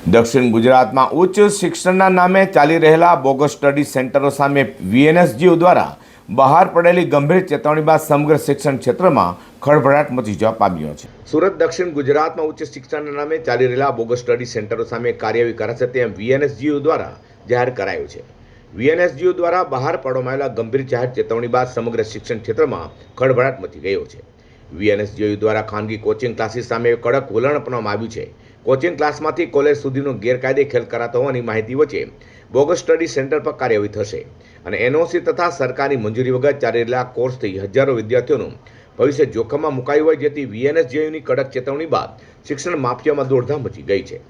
દક્ષિણ ગુજરાતમાં ઉચ્ચ શિક્ષણના નામે ચાલી રહેલા બોગસ સ્ટડી સેન્ટરો સામે વીએનએસજીયુ દ્વારા બહાર પડેલી ગંભીર ચેતવણી બાદ સમગ્ર શિક્ષણ ક્ષેત્રમાં ખળભળાટ મચી જવા પામ્યો છે। સુરત દક્ષિણ ગુજરાતમાં ઉચ્ચ શિક્ષણના નામે ચાલી રહેલા બોગસ સ્ટડી સેન્ટરો સામે કાર્યવાહી કરાશે તેમ વીએનએસજીયુ દ્વારા જાહેર કરાયું છે। વીએનએસજીયુ દ્વારા બહાર પાડવામાં આવેલા ગંભીર જાહેર ચેતવણી બાદ સમગ્ર શિક્ષણ ક્ષેત્રમાં ખળભળાટ મચી ગયો છે। વીએનએસજીયુ દ્વારા ખાનગી કોચિંગ ક્લાસીસ સામે કડક વલણ અપનાવવામાં આવ્યું છે। કોચિંગ ક્લાસમાંથી કોલેજ સુધીનો ગેરકાયદે ખેલ કરાતો હોવાની માહિતી વચ્ચે બોગસ સ્ટડી સેન્ટર પર કાર્યવાહી થશે અને એનઓસી તથા સરકારી મંજૂરી વગર ચાલી રહેલા કોર્સથી હજારો વિદ્યાર્થીઓનું ભવિષ્ય જોખમમાં મુકાયું હોય, જેથી વીએનએસજીયુની કડક ચેતવણી બાદ શિક્ષણ માફિયામાં દોડધામ મચી ગઈ છે।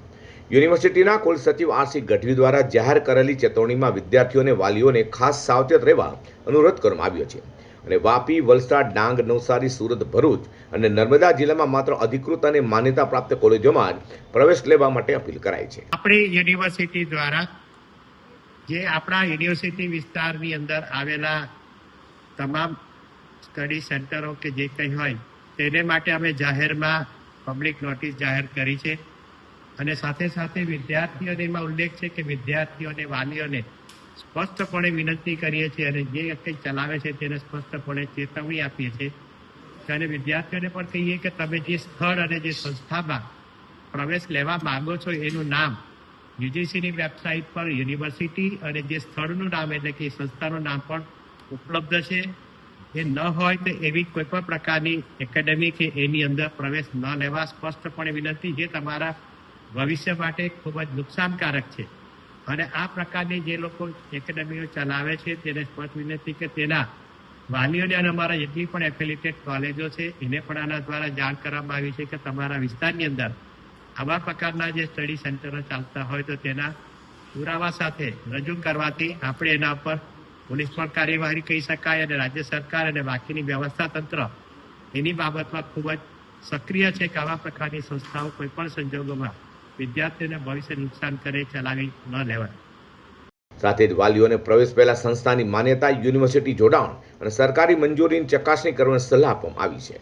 યુનિવર્સિટીના કુલ સચિવ આરસી ગઢવી દ્વારા જાહેર કરેલી ચેતવણીમાં વિદ્યાર્થીઓ અને વાલીઓને ખાસ સાવચેત રહેવા અનુરોધ કરવામાં આવ્યો છે અને વાપી, વલસાડ, ડાંગ, નવસારી, સુરત, ભરૂચ અને નર્મદા જિલ્લામાં માત્ર અધિકૃત અને માન્યતા પ્રાપ્ત કોલેજોમાં જ પ્રવેશ લેવા માટે અપીલ કરાઈ છે। આપણી યુનિવર્સિટી દ્વારા જે આપણા યુનિવર્સિટી વિસ્તારની અંદર આવેલા તમામ સ્ટડી સેન્ટરો કે જે કંઈ હોય તેને માટે અમે જાહેરમાં પબ્લિક નોટિસ જાહેર કરી છે અને સાથે સાથે વિદ્યાર્થીઓને એમાં ઉલ્લેખ છે કે વિદ્યાર્થીઓ અને વાલીઓને સ્પષ્ટપણે વિનંતી કરીએ છીએ અને જે કંઈ ચલાવે છે તેને સ્પષ્ટપણે ચેતવણી આપીએ છીએ અને વિદ્યાર્થીઓને પણ કહીએ કે તમે જે સ્થળ અને જે સંસ્થામાં પ્રવેશ લેવા માંગો છો એનું નામ યુજીસીની વેબસાઇટ પર યુનિવર્સિટી અને જે સ્થળનું નામ એટલે કે સંસ્થાનું નામ પણ ઉપલબ્ધ છે। એ ન હોય તો એવી કોઈ પણ પ્રકારની એકેડેમી કે એની અંદર પ્રવેશ ન લેવા સ્પષ્ટપણે વિનંતી, જે તમારા ભવિષ્ય માટે ખૂબ જ નુકસાનકારક છે અને આ પ્રકારની જે લોકો એકેડેમીઓ ચલાવે છે તેને સ્પષ્ટ વિનંતી કે તેના વાલીઓને અને અમારા જેટલી પણ એફિલિએટેડ કોલેજો છે એને પણ આના દ્વારા જાણ કરવામાં આવી છે કે તમારા વિસ્તારની અંદર આવા પ્રકારના જે સ્ટડી સેન્ટરો ચાલતા હોય તો તેના પુરાવા સાથે રજૂ કરવાથી આપણે એના પર પોલીસ પણ કાર્યવાહી કહી શકાય અને રાજ્ય સરકાર અને બાકીની વ્યવસ્થા તંત્ર એની બાબતમાં ખૂબ જ સક્રિય છે કે આવા પ્રકારની સંસ્થાઓ કોઈ પણ સંજોગોમાં વિદ્યાર્થીઓને ભવિષ્ય નુકસાન કરે ચલાવી ન લેવાય। સાથે જ વાલીઓને પ્રવેશ પહેલા સંસ્થાની માન્યતા, યુનિવર્સિટી જોડાણ અને સરકારી મંજૂરીની ચકાસણી કરવાની સલાહ આપવામાં આવી છે।